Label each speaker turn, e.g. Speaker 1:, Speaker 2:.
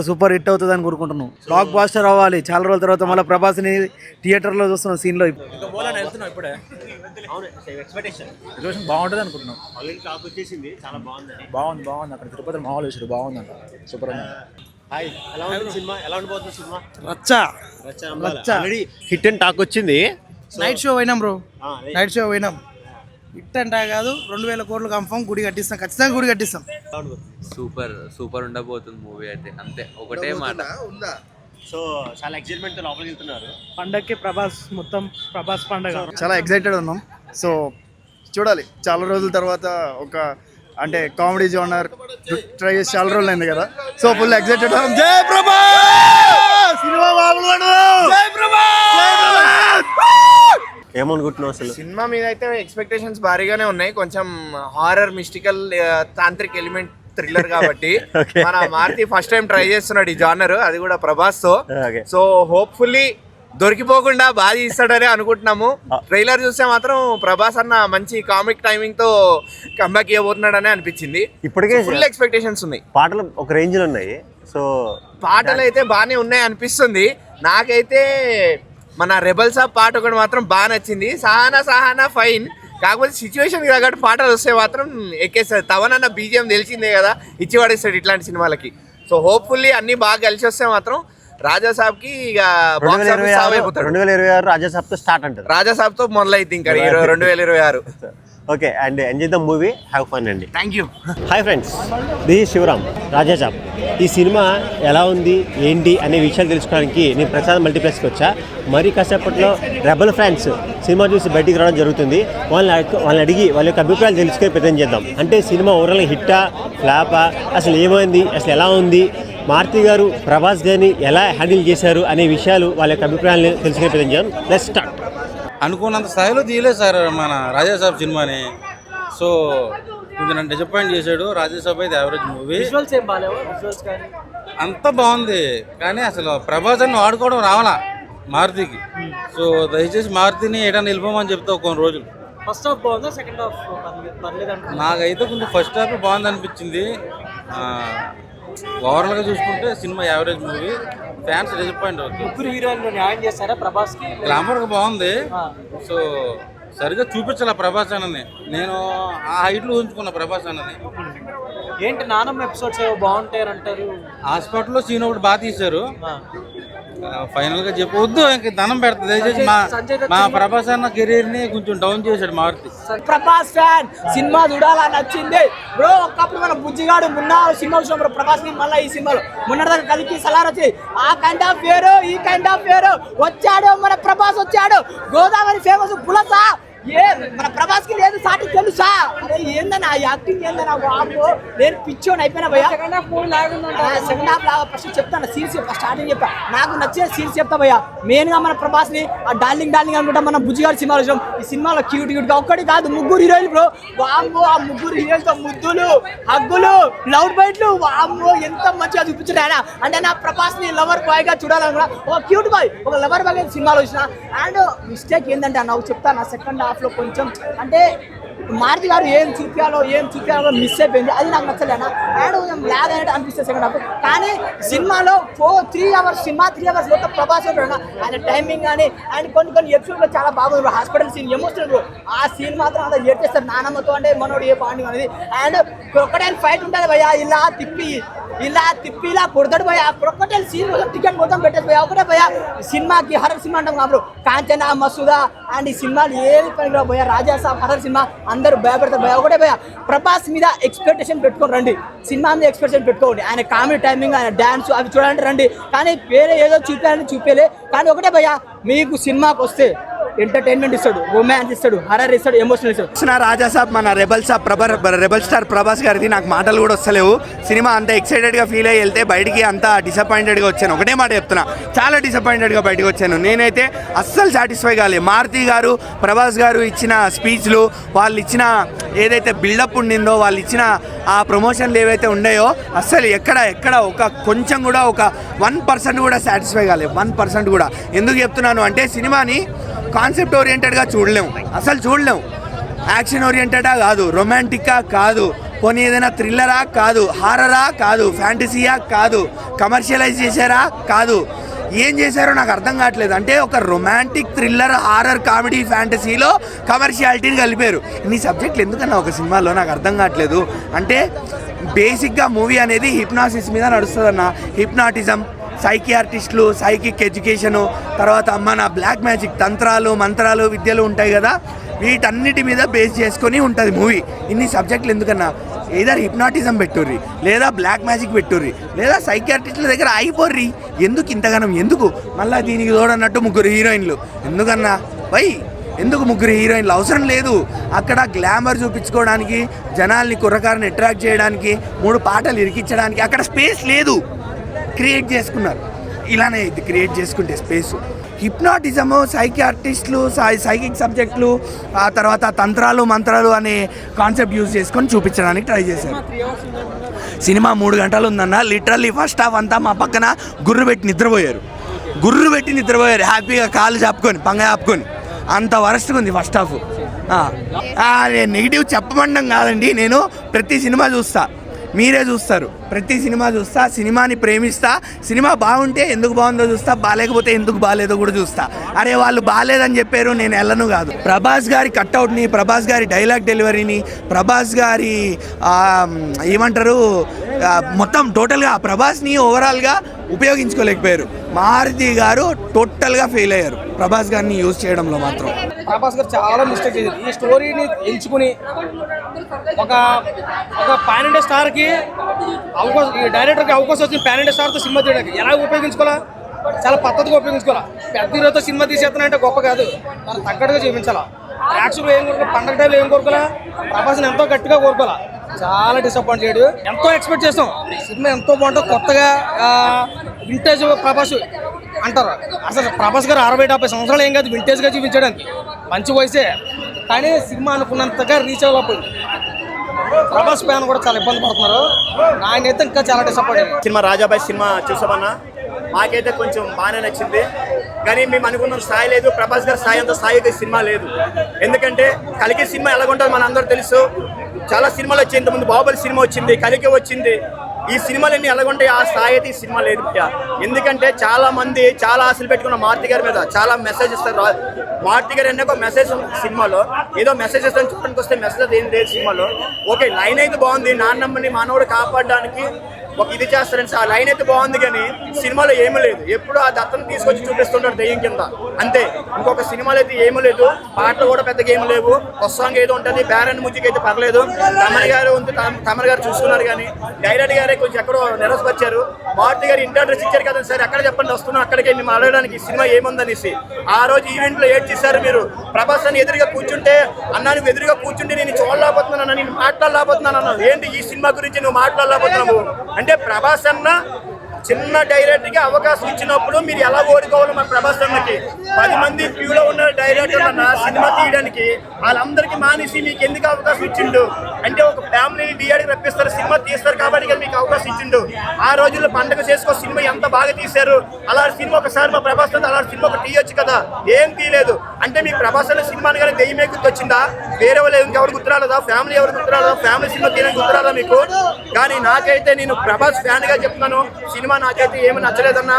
Speaker 1: Super hit అవుతుంది అని కోరుకుంటున్నాం. బ్లాక్ బాస్టర్ అవ్వాలి. చాలా రోజుల తర్వాత మళ్ళీ ప్రభాస్ని థియేటర్లో చూస్తున్నాం సీన్లో. బాగుంటుంది అనుకుంటున్నాం. బాగుంది అక్కడ తిరుపతి మామూలు వేసాడు. బాగుంది అంట. సూపర్
Speaker 2: హిట్ అండ్ టాక్ వచ్చింది.
Speaker 3: నైట్ షో పోయినాం బ్రో. హిట్ అంటే కాదు, 2000 కోట్లు కన్ఫర్మ్. గుడి కట్టిస్తాం, ఖచ్చితంగా గుడి కట్టిస్తాం.
Speaker 4: సూపర్ ఉండబోతుంది మూవీ అయితే. అంతే ఒకటే మాట.
Speaker 2: సో చాలా ఎక్సైట్మెంట్ తో లోపలికి వెళ్తున్నారు.
Speaker 3: పండగకి ప్రభాస్ పండగ.
Speaker 1: చాలా ఎక్సైటెడ్ ఉన్నాం. సో చూడాలి. చాలా రోజుల తర్వాత ఒక అంటే కామెడీ జోనర్ ట్రై చేసి చాలా రోజులు అయింది కదా. So full excited. జై ప్రభాస్! సినిమా జై ప్రభాస్!
Speaker 2: ఏమనుకుంటున్నావు అసలు?
Speaker 5: సినిమా మీద అయితే ఎక్స్పెక్టేషన్స్ భారీగానే ఉన్నాయి. కొంచెం horror, mystical, tantric element thriller కాబట్టి మన మారుతి ఫస్ట్ టైం ట్రై చేస్తున్నాడు ఈ జానర్, అది కూడా ప్రభాస్ తో. సో హోప్ఫుల్లీ దొరికిపోకుండా బాగా ఇస్తాడని అనుకుంటున్నాము. ట్రైలర్ చూస్తే మాత్రం ప్రభాస్ అన్న మంచి కామిక్ టైమింగ్ తో కంబ్యాక్ ఇవ్వబోతున్నాడని అనిపించింది.
Speaker 2: ఇప్పటికే
Speaker 5: ఫుల్ ఎక్స్పెక్టేషన్స్ ఉన్నాయి.
Speaker 2: పాటలు ఒక రేంజ్ లో ఉన్నాయి. సో
Speaker 5: పాటలు అయితే బాగానే ఉన్నాయి అనిపిస్తుంది నాకైతే. మన రెబల్స్ ఆఫ్ పాట ఒకటి మాత్రం బాగా నచ్చింది. సహానా ఫైన్, కాకపోతే సిచ్యువేషన్ తగ్గట్టు పాటలు వస్తే మాత్రం ఎక్కేస్తుంది. తవనన్న బీజిఎం తెలిసిందే కదా, ఇచ్చి పడేస్తాడు ఇట్లాంటి సినిమాలకి. సో హోప్ఫుల్లీ అన్ని బాగా కలిసి వస్తే మాత్రం రాజాసాబ్ కి ఇక
Speaker 2: 2026 రాజాసాబ్ తో స్టార్ట్ అంటారు.
Speaker 5: రాజాసాబ్ తో మొదలైంది ఇంకా 2026.
Speaker 2: Okay, and enjoy the movie, have fun అండి.
Speaker 5: Thank you.
Speaker 2: Hi friends, this is Shivaram. Rajasaab ఈ సినిమా ఎలా ఉంది ఏంటి అనే విషయాలు తెలుసుకోవడానికి నేను ప్రసాద్ మల్టీప్లెక్స్కి వచ్చా. మరి కాసేపట్లో రెబల్ ఫ్యాన్స్ సినిమా చూసి బయటికి రావడం జరుగుతుంది. వాళ్ళని అడిగి వాళ్ళ యొక్క అభిప్రాయాలు తెలుసుకునే ప్రయత్నం చేద్దాం. అంటే సినిమా ఓవరాల్గా హిట్టా ఫ్లాపా, అసలు ఏమైంది, అసలు ఎలా ఉంది, మారుతి గారు ప్రభాస్ గారిని ఎలా హ్యాండిల్ చేశారు అనే విషయాలు వాళ్ళ యొక్క అభిప్రాయాలను తెలుసుకునే ప్రయత్నం చేద్దాం. Let's start.
Speaker 6: అనుకున్నంత స్థాయిలో తీయలేదు సార్ మన రాజాసాబ్ సినిమాని. సో కొంచెం నన్ను డిసప్పాయింట్ చేశాడు. రాజాసాబ్ అయితే యావరేజ్ మూవీ. అంతా బాగుంది కానీ అసలు ప్రభాస్ అని వాడుకోవడం రావాలా మారుతికి. సో దయచేసి మారుతిని ఏదైనా నిలిపోమని చెప్తా కొన్ని రోజులు.
Speaker 3: ఫస్ట్ హాఫ్ బాగుందా, సెకండ్ హాఫ్ పర్లేదు?
Speaker 6: నాకైతే కొంచెం ఫస్ట్ హాఫ్ బాగుంది అనిపించింది. ఓవరాల్గా చూసుకుంటే cinema average movie. Fans disappoint అవుతుంది.
Speaker 3: ముగ్గురు హీరోయిన్లు న్యాయం చేస్తారా ప్రభాస్ కి?
Speaker 6: గ్లామర్గా బాగుంది. సో సరిగ్గా చూపించాల ప్రభాస్ అన్నది. నేను ఆ హైట్లో ఉంచుకున్న ప్రభాస్ అన్నది.
Speaker 3: ఏంటి నానమ్మ ఎపిసోడ్స్ ఏవో బాగుంటాయి అంటారు.
Speaker 6: హాస్పిటల్లో సీన్ ఒకటి బాగా తీశారు. ఫైనల్ గా చెప్పవద్దు, ఇంక ధనం పెడతా దయచేసి. మా ప్రభాస్ అన్న కెరీర్ ని కొంచెం డౌన్ చేశాడు మారుతి.
Speaker 3: ప్రభాస్ ఫ్యాన్ సినిమా చూడాలా నచ్చింది బ్రో. ఒకప్పుడు మన బుజ్జిగాడు మొన్న సినిమా చూసాం బ్రో ప్రభాస్ ని. మళ్ళీ ఈ సినిమాలో మొన్నటిదాకా కలిపి సలార్ వచ్చి ఆ కైండ్ ఆఫ్ వేరు ఈ కైండ్ ఆఫ్ వేరు వచ్చాడు. మన ప్రభాస్ వచ్చాడు. గోదావరి ఫేమస్ పులసా ఏ మన ప్రభాస్ కి లేదు సాటి తెలుసా? అరే ఏందన్నా యాక్టింగ్, ఏందన్నా వాము. నేను పిచ్చోని అయిపోయినా భయ్యా. సెకండ్ హాఫ్ లాగా ఫస్ట్ చెప్తాను. సీన్స్ చెప్తా, స్టార్టింగ్ చెప్తా. నాకు నచ్చే సీన్స్ చెప్తా భయ్యా. మెయిన్ గా మన ప్రభాస్ ని ఆ డార్లింగ్ అనుకుంటా మనం బుజ్జిగారి సినిమాలో చూసాం. ఈ సినిమాలో క్యూట్ గా ఒక్కటి కాదు, ముగ్గురు హీరోయిన్ బ్రో. వాము ఆ ముగ్గురు హీరోయిన్ తో ముద్దులు, హగ్గులు, లవ్ బైట్లు. వాము ఎంత మంచిగా చూపించాడు ఆయన. అంటే నా ప్రభాస్ ని లవర్ బాయ్ గా చూడాలనుకున్నా. ఒక క్యూట్ బాయ్, ఒక లవర్ బాయ్ సినిమాలో చూసిన. అండ్ మిస్టేక్ ఏంటంటే నాకు చెప్తాను, సెకండ్ హాఫ్ లో కొంచెం అంటే మారుతి గారు ఏం చూపించాలో మిస్ అయిపోయింది. అది నాకు నచ్చలేనా. అండ్ కొంచెం లాగ్ అయినట్టు అనిపిస్తుంది సెకండ్ హాఫ్. కానీ సినిమాలో 3 అవర్స్ సినిమా, 3 అవర్స్ మొత్తం ప్రభాస్ ఆయన టైమింగ్ కానీ అండ్ కొన్ని ఎపిసోడ్లో చాలా బాగుంది. Hospital scene emotional. ఆ సీన్ మాత్రం అంతా ఏడ్చేస్తారు నానమ్మతో. అంటే మనోడు ఏ బాండింగ్ అనేది. అండ్ క్రొకడైల్ ఫైట్ ఉంటుంది భయ్యా. ఇలా తిప్పి ఇలా కొడతాడు భయ్యా. క్రొకడైల్ సీన్ కోసం టికెట్ మొత్తం పెట్టేది భయ్యా. ఒకటే భయ్యా సినిమాకి హర్రర్ సినిమా అంటాం కాబట్టి కాంచనా, మసూదా అండ్ ఈ సినిమాలు ఏది పనికిరావు భయ్యా. రాజాసాబ్ హర్రర్ సినిమా అందరూ భయపడతారు భయ్యా. ఒకటే భయ్యా ప్రభాస్ మీద ఎక్స్పెక్టేషన్ పెట్టుకోండి రండి. సినిమా మీద ఎక్స్పెక్టేషన్ పెట్టుకోండి. ఆయన కామెడీ టైమింగ్, ఆయన డాన్స్ అవి చూడాలంటే రండి. కానీ వేరే ఏదో చూపేలే. కానీ ఒకటే భయ్యా, మీకు సినిమాకి వస్తే ఎంటర్టైన్మెంట్ ఇస్తాడు, రొమాన్స్ ఇస్తాడు, హర్రర్ ఇస్తాడు, ఎమోషనల్ ఇస్తాడు.
Speaker 1: రాజాసాబ్ మన రెబల్ స్టార్ ప్రభాస్ గారిది నాకు మాటలు కూడా వస్తలేవు. సినిమా అంత ఎక్సైటెడ్ గా ఫీల్ అయ్యి వెళ్తే బయటికి అంత డిసప్పాయింటెడ్ గా వచ్చాను. ఒకటే మాట చెప్తున్నా, చాలా డిసప్పాయింటెడ్ గా బయటకు వచ్చాను. నేనైతే అస్సలు సాటిస్ఫై కాలేదు. మారుతి గారు, ప్రభాస్ గారు ఇచ్చిన స్పీచ్లు, వాళ్ళు ఇచ్చిన ఏదైతే బిల్డప్ ఉండిందో, వాళ్ళు ఇచ్చిన ఆ ప్రమోషన్లు ఏవైతే ఉన్నాయో అస్సలు ఎక్కడ ఒక కొంచెం కూడా ఒక 1% కూడా సాటిస్ఫై కాలేదు. 1% కూడా. ఎందుకు చెప్తున్నాను అంటే సినిమాని కాన్సెప్ట్ ఓరియంటెడ్గా అసలు చూడలేము. యాక్షన్ ఓరియంటెడా కాదు, రొమాంటిక్గా కాదు, పోనీ ఏదైనా థ్రిల్లరా కాదు, హారరా కాదు, ఫ్యాంటసీయా కాదు, కమర్షియలైజ్ చేశారా? కాదు. ఏం చేశారో నాకు అర్థం కావట్లేదు. అంటే ఒక రొమాంటిక్ థ్రిల్లర్ హారర్ కామెడీ ఫ్యాంటసీలో కమర్షియాలిటీని కలిపారు. ఇన్ని సబ్జెక్టులు ఎందుకన్నా ఒక సినిమాలో నాకు అర్థం కావట్లేదు. అంటే బేసిక్గా మూవీ అనేది హిప్నాసిస్ మీద నడుస్తుందన్న. హిప్నాటిజం, సైకియాట్రిస్టులు, సైకిక్ ఎడ్యుకేషను, తర్వాత మన బ్లాక్ మ్యాజిక్ తంత్రాలు మంత్రాలు విద్యలు ఉంటాయి కదా, వీటన్నిటి మీద బేస్ చేసుకొని ఉంటుంది మూవీ. ఇన్ని సబ్జెక్టులు ఎందుకన్నా? ఏదో హిప్నాటిజం పెట్టుర్రి, లేదా బ్లాక్ మ్యాజిక్ పెట్టుర్రి, లేదా సైకియాట్రిస్టుల దగ్గర ఆగిపోర్రి. ఎందుకు ఇంతగానం? ఎందుకు మళ్ళీ దీనికి తోడన్నట్టు 3 హీరోయిన్లు ఎందుకన్నా? ఎందుకు 3 హీరోయిన్లు? అవసరం లేదు. అక్కడ గ్లామర్ చూపించుకోవడానికి, జనాల్ని కుర్రకారుని అట్రాక్ట్ చేయడానికి, 3 పాటలు ఇరికించడానికి అక్కడ స్పేస్ లేదు. క్రియేట్ చేసుకున్నారు. ఇలానే ఇది క్రియేట్ చేసుకుంటే స్పేస్. హిప్నాటిజము, సైకియాట్రిస్టులు, సైకిక్ సబ్జెక్టులు, ఆ తర్వాత తంత్రాలు మంత్రాలు అనే కాన్సెప్ట్ యూజ్ చేసుకొని చూపించడానికి ట్రై చేశారు. సినిమా 3 గంటలు ఉందన్న. లిటరల్లీ ఫస్ట్ హాఫ్ అంతా మా పక్కన గుర్రు పెట్టి నిద్రపోయారు. హ్యాపీగా కాళ్ళు చాపుకొని పంగ చాపుకొని. అంత వరస్ట్గా ఉంది ఫస్ట్ హాఫ్. నెగిటివ్ చెప్పమండం కాదండి, నేను ప్రతి సినిమా చూస్తా, మీరే చూస్తారు. ప్రతి సినిమా చూస్తా, సినిమాని ప్రేమిస్తా. సినిమా బాగుంటే ఎందుకు బాగుందో చూస్తా, బాగాలేకపోతే ఎందుకు బాగాలేదో కూడా చూస్తా. అరే వాళ్ళు బాగాలేదని చెప్పారు, నేను వెళ్ళను కాదు. ప్రభాస్ గారి కట్అవుట్ని, ప్రభాస్ గారి డైలాగ్ డెలివరీని, ప్రభాస్ గారి ఏమంటారు మొత్తం టోటల్గా ప్రభాస్ని ఓవరాల్గా ఉపయోగించుకోలేకపోయారు. మారుతి గారు టోటల్గా ఫెయిల్ అయ్యారు ప్రభాస్ గారిని యూజ్ చేయడంలో మాత్రం.
Speaker 3: ప్రభాస్ గారు చాలా మిస్టేక్ చేశారు. ఈ స్టోరీని ఎంచుకుని ఒక పాన్ ఇండియా స్టార్కి అవకాశం, ఈ డైరెక్టర్కి అవకాశం వచ్చింది పాన్ ఇండియా స్టార్తో సినిమా తీయడానికి. ఎలా ఉపయోగించుకోవాలా? చాలా పద్ధతిగా ఉపయోగించుకోవాలా. పెద్ద హీరోతో సినిమా తీసేస్తానంటే గొప్ప కాదు, మనం తగ్గట్టుగా చూపించాలా. యాక్చువల్గా ఏం కోరుకోవాలి, పండగ టైంలో ఏం కోరుకోవాలా? ప్రభాస్ని ఎంతో గట్టిగా కోరుకోవాలా. చాలా డిసప్పాయింట్ చేయడు. ఎంతో ఎక్స్పెక్ట్ చేస్తాం, సినిమా ఎంతో బాగుంటుంది, కొత్తగా వింటేజ్ ప్రభాస్ అంటారు. అసలు ప్రభాస్ గారు 60-70 సంవత్సరాలు ఏం కాదు వింటేజ్గా చూపించడానికి, మంచి వయసే. కానీ సినిమా అనుకున్నంతగా రీచ్ అవ్వకపోయింది. ప్రభాస్ ఫ్యాన్ కూడా చాలా ఇబ్బంది పడుతున్నారు. నాకైతే ఇంకా చాలా డిసప్పాయింట్.
Speaker 2: సినిమా రాజాబాయ్ సినిమా చూసామన్నా, మాకైతే కొంచెం బాగానే నచ్చింది. కానీ మేము అనుకున్న స్థాయి లేదు, ప్రభాస్ గారి స్థాయి అంత స్థాయి అయితే సినిమా లేదు. ఎందుకంటే కలికి సినిమా ఎలాగుంటుందో మన అందరూ తెలుసు. చాలా సినిమాలు వచ్చాయి, ఇంతకుముందు బాహుబలి సినిమా వచ్చింది, కలికి వచ్చింది. ఈ సినిమాలన్నీ ఎలాగుంటాయి, ఆ స్థాయి అయితే ఈ సినిమా లేదు. ఎందుకంటే చాలా మంది చాలా ఆశలు పెట్టుకున్న మారుతి గారి మీద, చాలా మెసేజ్ ఇస్తారు. మారుతి గారు అనే ఒక మెసేజ్ సినిమాలో, ఏదో మెసేజ్ ఇస్తాను చూడడానికి వస్తే మెసేజ్ ఏం లేదు సినిమాలో. ఓకే, లైన్ అయితే బాగుంది, నాన్నమ్మని మానవుడు కాపాడడానికి ఒక ఇది చేస్తారని ఆ లైన్ అయితే బాగుంది. కానీ సినిమాలో ఏమీ లేదు. ఎప్పుడు ఆ దత్తను తీసుకొచ్చి చూపిస్తుంటారు దెయ్యం కింద, అంతే. ఇంకొక సినిమాలో అయితే ఏమీ లేదు. పాటలు కూడా పెద్దగా ఏమి లేవు. ఒక సాంగ్ ఏదో ఉంటుంది, బ్యారన్ మ్యూజిక్ అయితే పర్లేదు. తమర్ గారు చూసుకున్నారు. కానీ డైరెక్టర్ గారే కొంచెం ఎక్కడో నిరసపరిచారు. మారుతి గారు ఇంటర్ డ్రెస్ ఇచ్చారు కదా సార్, ఎక్కడ చెప్పండి వస్తున్నాం అక్కడికి మేము అడగడానికి సినిమా ఏముందనేసి. ఆ రోజు ఈవెంట్లో ఏడ్ చేశారు మీరు. ప్రభాస్ అని ఎదురుగా కూర్చుంటే, అన్నా నువ్వు ఎదురుగా కూర్చుంటే నేను చూడలేకపోతున్నాను అన్న, నేను మాట్లాడలేకపోతున్నాను అన్న. ఏంటి ఈ సినిమా గురించి నువ్వు మాట్లాడలేకపోతున్నావు అంటే? ప్రభాస్ అన్న చిన్న డైరెక్టర్కి అవకాశం ఇచ్చినప్పుడు మీరు ఎలా ఓడుకోవాలి? మన ప్రభాస్ అన్నకి 10 మంది క్యూలో ఉన్న డైరెక్టర్ అన్న సినిమా తీయడానికి, వాళ్ళందరికీ మానేసి మీకు ఎందుకు అవకాశం ఇచ్చిండు? అంటే ఒక ఫ్యామిలీని థియేటర్కి రప్పిస్తారు, సినిమా తీస్తారు కాబట్టి మీకు అవకాశం ఇచ్చిండు. ఆ రోజుల్లో పండుగ చేసుకో సినిమా ఎంత బాగా తీశారు. అలాంటి సినిమా ఒకసారి మా ప్రభాస్ అలాంటి సినిమా ఒక తీయొచ్చు కదా, ఏం తీయలేదు. అంటే మీ ప్రభాస్ అన్న సినిమాని కానీ దెయ్యమే గుర్తొచ్చిందా? వేరే వాళ్ళు ఎవరు గుర్తురాలేదా? ఫ్యామిలీ ఎవరు గుర్తురాలేదా? ఫ్యామిలీ సినిమా తీయడానికి గుర్తురాదా మీకు? కానీ నాకైతే, నేను ప్రభాస్ ఫ్యాన్గా చెప్తున్నాను, సినిమా నాకైతే ఏమి నచ్చలేదన్నా.